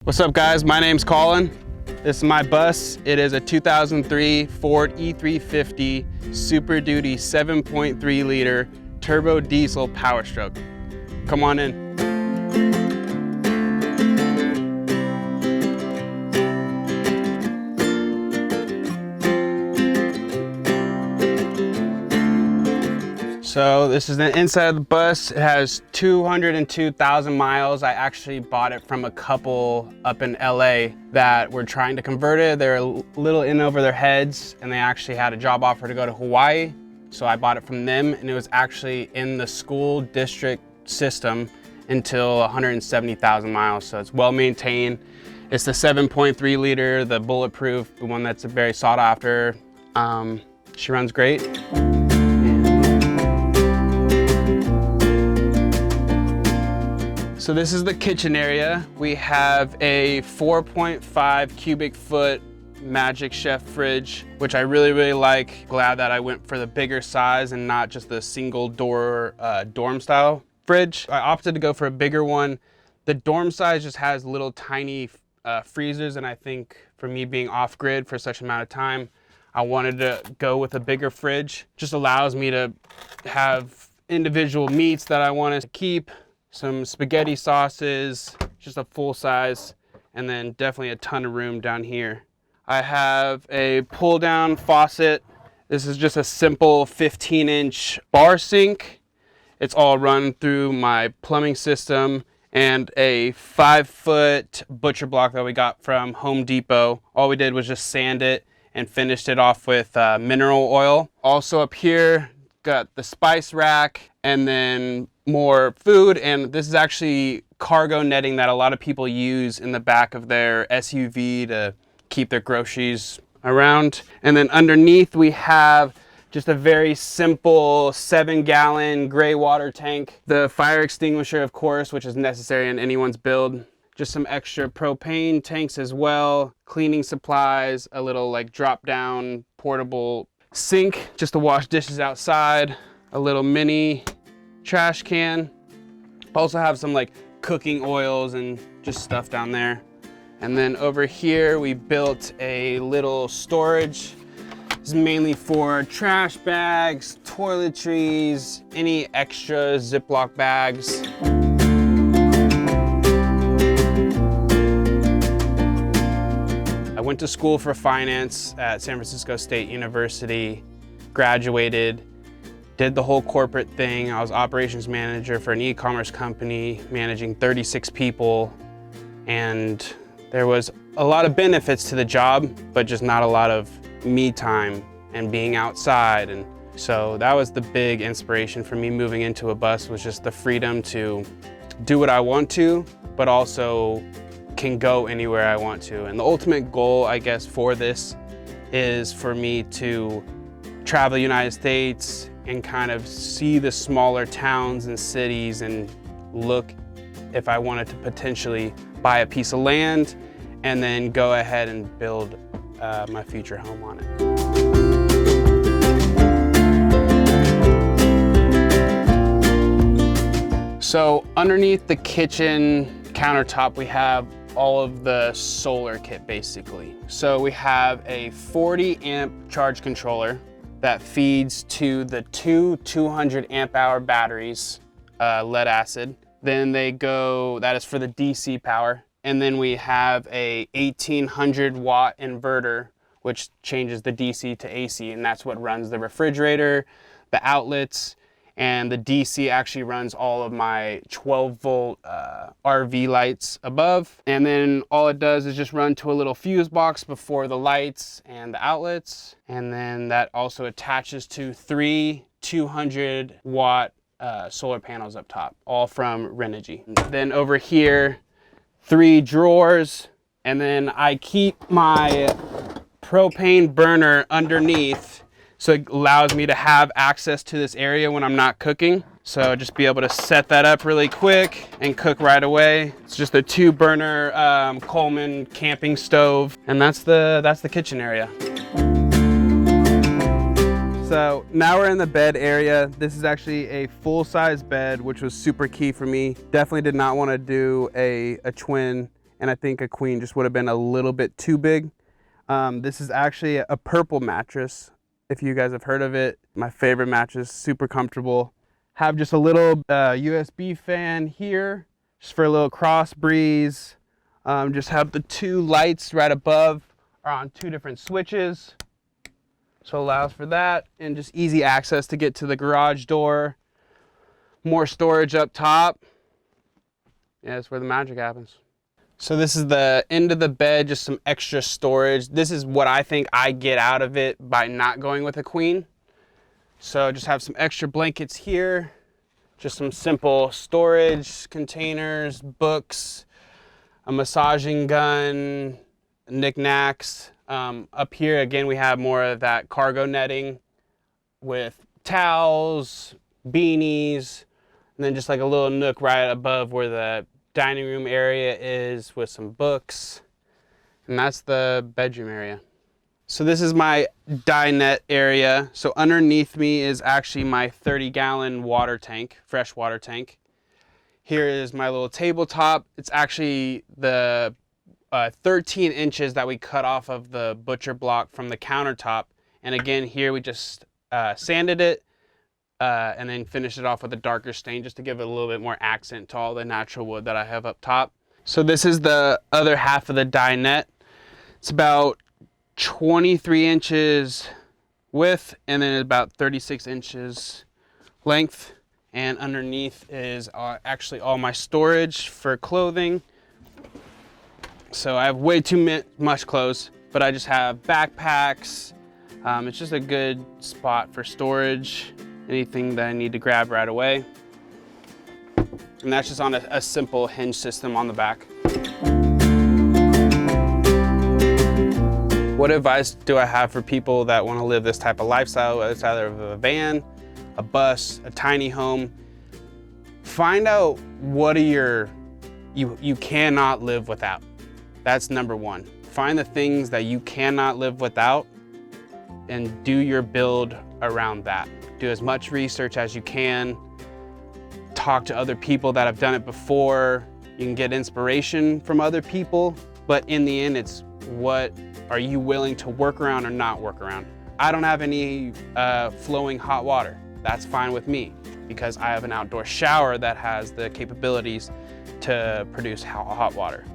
What's up guys, my name's Colin. This is my bus. It is a 2003 Ford E350 Super Duty 7.3 liter turbo diesel Power Stroke. Come on in. So this is the inside of the bus. It has 202,000 miles. I actually bought it from a couple up in LA that were trying to convert it. They're a little in over their heads and they actually had a job offer to go to Hawaii. So I bought it from them and it was actually in the school district system until 170,000 miles. So it's well maintained. It's the 7.3 liter, the bulletproof, the one that's very sought after. She runs great. So this is the kitchen area. We have a 4.5 cubic foot Magic Chef fridge, which I really like. Glad that I went for the bigger size and not just the single door dorm style fridge. I opted to go for a bigger one. The dorm size just has little tiny freezers, and I think for me being off grid for such an amount of time, I wanted to go with a bigger fridge. Just allows me to have individual meats that I wanted to keep, some spaghetti sauces, just a full size, and then definitely a ton of room down here. I have a pull down faucet. This is just a simple 15-inch bar sink. It's all run through my plumbing system, and a 5-foot butcher block that we got from Home Depot. All we did was just sand it and finished it off with mineral oil. Also up here, got the spice rack and then more food, and this is actually cargo netting that a lot of people use in the back of their SUV to keep their groceries around. And then underneath we have just a very simple 7-gallon gray water tank. The fire extinguisher, of course, which is necessary in anyone's build. Just some extra propane tanks as well, cleaning supplies, a little like drop down portable sink just to wash dishes outside, a little mini trash can. Also have some like cooking oils and just stuff down there. And then over here we built a little storage. This is mainly for trash bags, toiletries, any extra Ziploc bags. I went to school for finance at San Francisco State University, graduated, did the whole corporate thing. I was operations manager for an e-commerce company, managing 36 people. And there was a lot of benefits to the job, but just not a lot of me time and being outside. And so that was the big inspiration for me moving into a bus, was just the freedom to do what I want to, but also can go anywhere I want to. And the ultimate goal, I guess, for this is for me to travel the United States and kind of see the smaller towns and cities and look if I wanted to potentially buy a piece of land and then go ahead and build my future home on it. So underneath the kitchen countertop, we have all of the solar kit basically. So we have a 40 amp charge controller that feeds to the two 200 amp hour batteries, lead acid. Then they go, that is for the DC power. And then we have a 1800 watt inverter, which changes the DC to AC, and that's what runs the refrigerator, the outlets, and the DC actually runs all of my 12 volt RV lights above. And then all it does is just run to a little fuse box before the lights and the outlets. And then that also attaches to 3 200 watt solar panels up top, all from Renogy. Then over here, 3 drawers. And then I keep my propane burner underneath, so it allows me to have access to this area when I'm not cooking. So just be able to set that up really quick and cook right away. It's just a 2-burner Coleman camping stove, and that's the kitchen area. So now we're in the bed area. This is actually a full-size bed, which was super key for me. Definitely did not want to do a twin and I think a queen just would have been a little bit too big. This is actually a purple mattress, if you guys have heard of it. My favorite mattress, super comfortable. Have just a little USB fan here, just for a little cross breeze. Just have the two lights right above are on two different switches, so allows for that, and just easy access to get to the garage door. More storage up top. Yeah, that's where the magic happens. So this is the end of the bed, just some extra storage. This is what I think I get out of it by not going with a queen. So just have some extra blankets here, just some simple storage containers, books, a massaging gun, knickknacks. Up here, again, we have more of that cargo netting with towels, beanies, and then just like a little nook right above where the dining room area is with some books. And that's the bedroom area. So this is my dinette area. So underneath me is actually my 30-gallon water tank, fresh water tank. Here is my little tabletop. It's actually the 13 inches that we cut off of the butcher block from the countertop. And again, here we just sanded it and then finished it off with a darker stain just to give it a little bit more accent to all the natural wood that I have up top. So this is the other half of the dinette. It's about 23 inches width and then about 36 inches length. And underneath is actually all my storage for clothing. So I have way too much clothes, but I just have backpacks. It's just a good spot for storage, anything that I need to grab right away. And that's just on a simple hinge system on the back. What advice do I have for people that want to live this type of lifestyle? It's either a van, a bus, a tiny home. Find out what are you cannot live without. That's number one. Find the things that you cannot live without and do your build around that. Do as much research as you can. Talk to other people that have done it before. You can get inspiration from other people, but in the end, it's what are you willing to work around or not work around. I don't have any flowing hot water. That's fine with me because I have an outdoor shower that has the capabilities to produce hot water.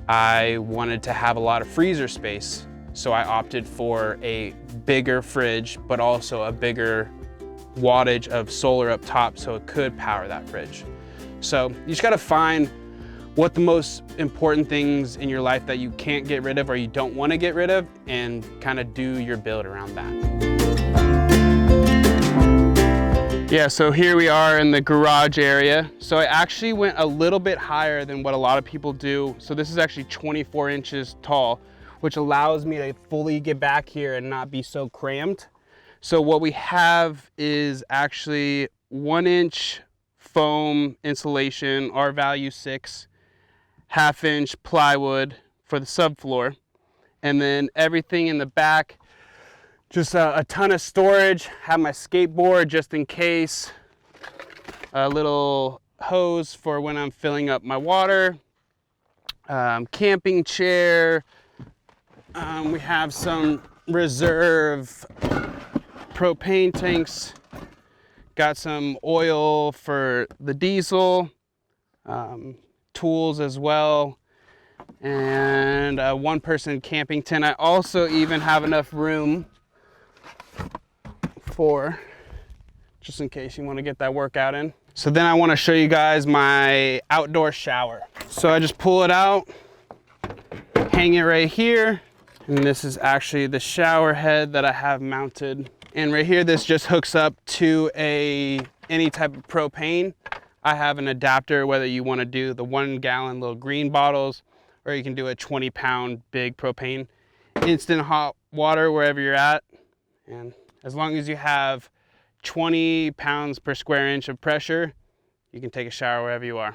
I wanted to have a lot of freezer space, so I opted for a bigger fridge, but also a bigger wattage of solar up top so it could power that fridge. So you just gotta find what the most important things in your life that you can't get rid of or you don't wanna get rid of and kind of do your build around that. Yeah, so here we are in the garage area. So I actually went a little bit higher than what a lot of people do. So this is actually 24 inches tall, which allows me to fully get back here and not be so crammed. So what we have is actually 1-inch foam insulation, R value 6, 1/2-inch plywood for the subfloor. And then everything in the back, just a ton of storage. Have my skateboard just in case. A little hose for when I'm filling up my water. Camping chair. We have some reserve propane tanks. Got some oil for the diesel. Tools as well. And a 1-person camping tent. I also even have enough room for, just in case you want to get that workout in. So then I want to show you guys my outdoor shower. So I just pull it out, hang it right here. And this is actually the shower head that I have mounted. And right here, this just hooks up to any type of propane. I have an adapter, whether you want to do the 1-gallon little green bottles, or you can do a 20-pound big propane. Instant hot water wherever you're at. And as long as you have 20 pounds per square inch of pressure, you can take a shower wherever you are.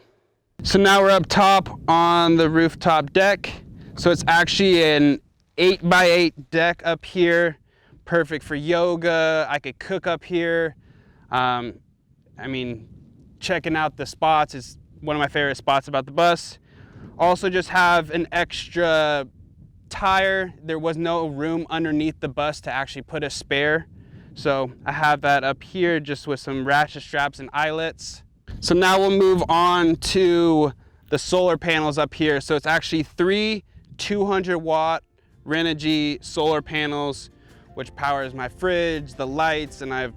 So now we're up top on the rooftop deck. So it's actually an 8x8 deck up here, perfect for yoga. I could cook up here. I mean, checking out the spots is one of my favorite spots about the bus. Also just have an extra tire. There was no room underneath the bus to actually put a spare. So I have that up here just with some ratchet straps and eyelets. So now we'll move on to the solar panels up here. So it's actually 3 200-watt Renogy solar panels, which powers my fridge, the lights, and I have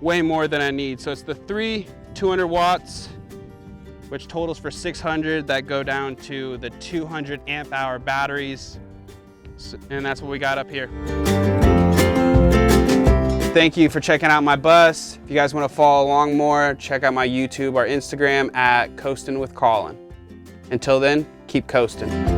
way more than I need. So it's the 3 200 watts, which totals for 600, that go down to the 200 amp hour batteries. And that's what we got up here. Thank you for checking out my bus. If you guys want to follow along more, check out my YouTube or Instagram at Coastin' with Colin. Until then, keep coasting.